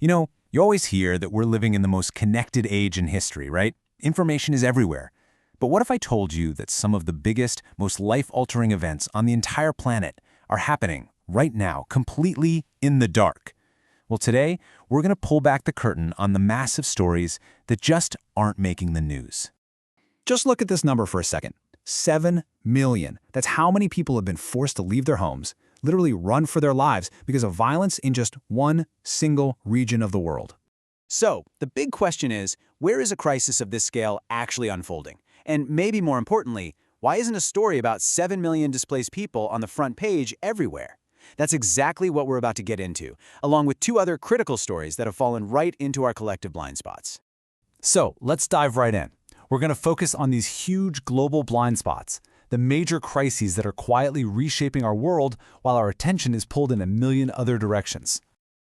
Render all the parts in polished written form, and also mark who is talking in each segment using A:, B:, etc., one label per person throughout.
A: You always hear that we're living in the most connected age in history, right? Information is everywhere. But what if I told you that some of the biggest, most life-altering events on the entire planet are happening right now, completely in the dark? Well, today, we're going to pull back the curtain on the massive stories that just aren't making the news.
B: Just look at this number for a second. 7 million. That's how many people have been forced to leave their homes, literally run for their lives because of violence in just one single region of the world.
C: So, the big question is, where is a crisis of this scale actually unfolding? And maybe more importantly, why isn't a story about 7 million displaced people on the front page everywhere? That's exactly what we're about to get into, along with 2 other critical stories that have fallen right into our collective blind spots.
B: So, let's dive right in. We're going to focus on these huge global blind spots, the major crises that are quietly reshaping our world while our attention is pulled in a million other directions.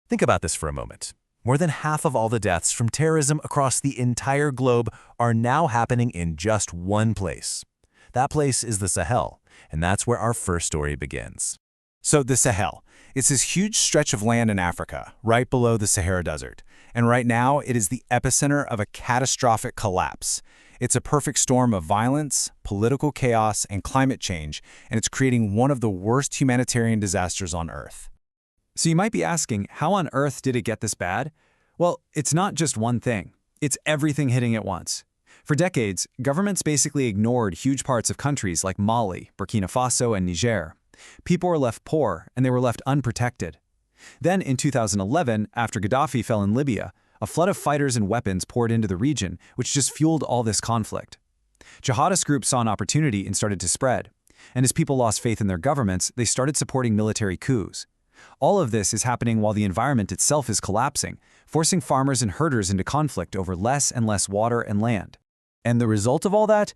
A: Think about this for a moment. More than half of all the deaths from terrorism across the entire globe are now happening in just one place. That place is the Sahel, and that's where our first story begins. So the Sahel, it's this huge stretch of land in Africa, right below the Sahara Desert. And right now, it is the epicenter of a catastrophic collapse. It's a perfect storm of violence, political chaos, and climate change, and it's creating one of the worst humanitarian disasters on Earth.
B: So you might be asking, how on earth did it get this bad? Well, it's not just one thing. It's everything hitting at once. For decades, governments basically ignored huge parts of countries like Mali, Burkina Faso, and Niger. People were left poor, and they were left unprotected. Then in 2011, after Gaddafi fell in Libya, a flood of fighters and weapons poured into the region, which just fueled all this conflict. Jihadist groups saw an opportunity and started to spread. And as people lost faith in their governments, they started supporting military coups. All of this is happening while the environment itself is collapsing, forcing farmers and herders into conflict over less and less water and land. And the result of all that?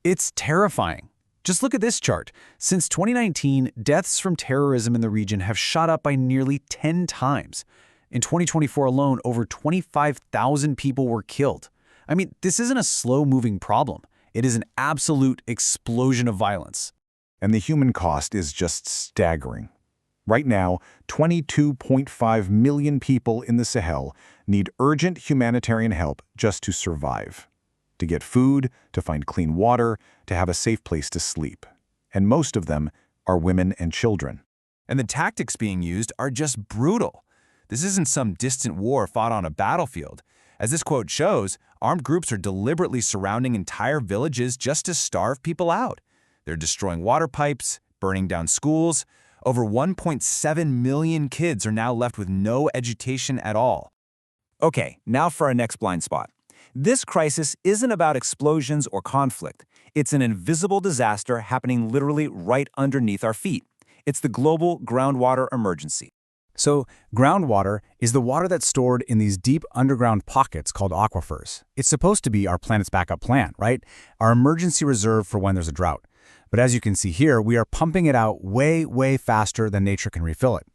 B: It's terrifying. Just look at this chart. Since 2019, deaths from terrorism in the region have shot up by nearly 10 times. In 2024 alone, over 25,000 people were killed. I mean, this isn't a slow-moving problem. It is an absolute explosion of violence.
D: And the human cost is just staggering. Right now, 22.5 million people in the Sahel need urgent humanitarian help just to survive. To get food, to find clean water, to have a safe place to sleep. And most of them are women and children.
A: And the tactics being used are just brutal. This isn't some distant war fought on a battlefield. As this quote shows, armed groups are deliberately surrounding entire villages just to starve people out. They're destroying water pipes, burning down schools. Over 1.7 million kids are now left with no education at all.
C: Okay, now for our next blind spot. This crisis isn't about explosions or conflict. It's an invisible disaster happening literally right underneath our feet. It's the global groundwater emergency.
B: So, groundwater is the water that's stored in these deep underground pockets called aquifers. It's supposed to be our planet's backup plan, right? Our emergency reserve for when there's a drought. But as you can see here, we are pumping it out way, way faster than nature can refill it.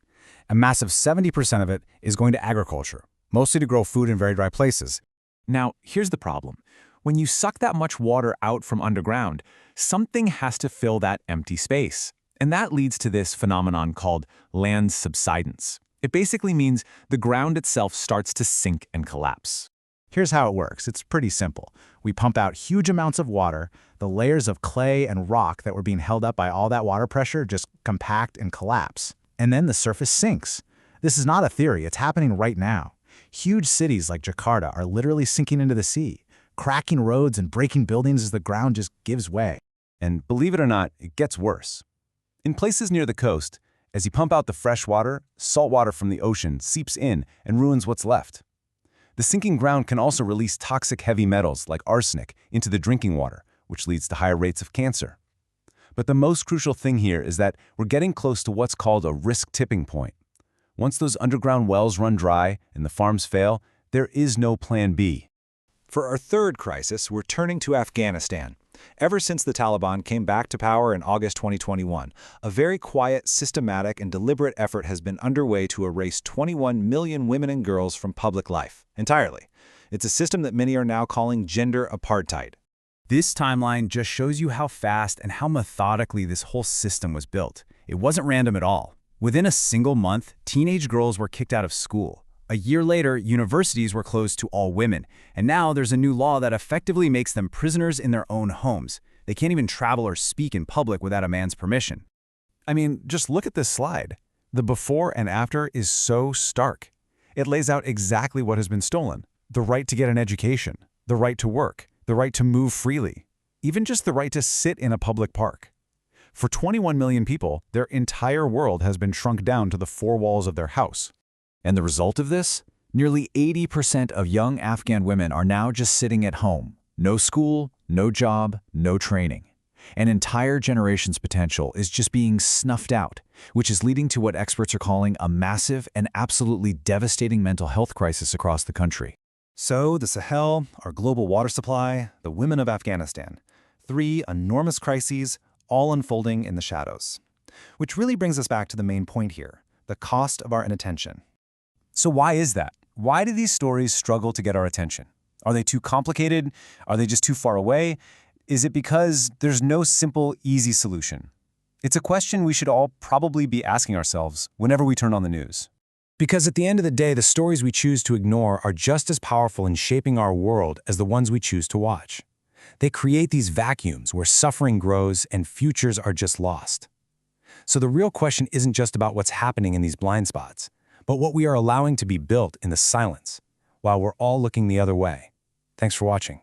B: A massive 70% of it is going to agriculture, mostly to grow food in very dry places.
A: Now, here's the problem. When you suck that much water out from underground, something has to fill that empty space. And that leads to this phenomenon called land subsidence. It basically means the ground itself starts to sink and collapse.
B: Here's how it works. It's pretty simple. We pump out huge amounts of water. The layers of clay and rock that were being held up by all that water pressure just compact and collapse. And then the surface sinks. This is not a theory. It's happening right now. Huge cities like Jakarta are literally sinking into the sea, cracking roads and breaking buildings as the ground just gives way.
A: And believe it or not, it gets worse. In places near the coast, as you pump out the fresh water, salt water from the ocean seeps in and ruins what's left. The sinking ground can also release toxic heavy metals like arsenic into the drinking water, which leads to higher rates of cancer. But the most crucial thing here is that we're getting close to what's called a risk tipping point. Once those underground wells run dry and the farms fail, there is no plan B.
E: For our third crisis, we're turning to Afghanistan. Ever since the Taliban came back to power in August 2021, a very quiet, systematic, and deliberate effort has been underway to erase 21 million women and girls from public life, entirely. It's a system that many are now calling gender apartheid.
B: This timeline just shows you how fast and how methodically this whole system was built. It wasn't random at all. Within a single month, teenage girls were kicked out of school. A year later, universities were closed to all women, and now there's a new law that effectively makes them prisoners in their own homes. They can't even travel or speak in public without a man's permission.
A: I mean, just look at this slide. The before and after is so stark. It lays out exactly what has been stolen. The right to get an education, the right to work, the right to move freely, even just the right to sit in a public park. For 21 million people, their entire world has been shrunk down to the four walls of their house.
E: And the result of this? Nearly 80% of young Afghan women are now just sitting at home. No school, no job, no training. An entire generation's potential is just being snuffed out, which is leading to what experts are calling a massive and absolutely devastating mental health crisis across the country.
F: So, the Sahel, our global water supply, the women of Afghanistan. 3 enormous crises, all unfolding in the shadows. Which really brings us back to the main point here, the cost of our inattention.
A: So why is that? Why do these stories struggle to get our attention? Are they too complicated? Are they just too far away? Is it because there's no simple, easy solution? It's a question we should all probably be asking ourselves whenever we turn on the news. Because at the end of the day, the stories we choose to ignore are just as powerful in shaping our world as the ones we choose to watch. They create these vacuums where suffering grows and futures are just lost. So the real question isn't just about what's happening in these blind spots, but what we are allowing to be built in the silence while we're all looking the other way. Thanks for watching.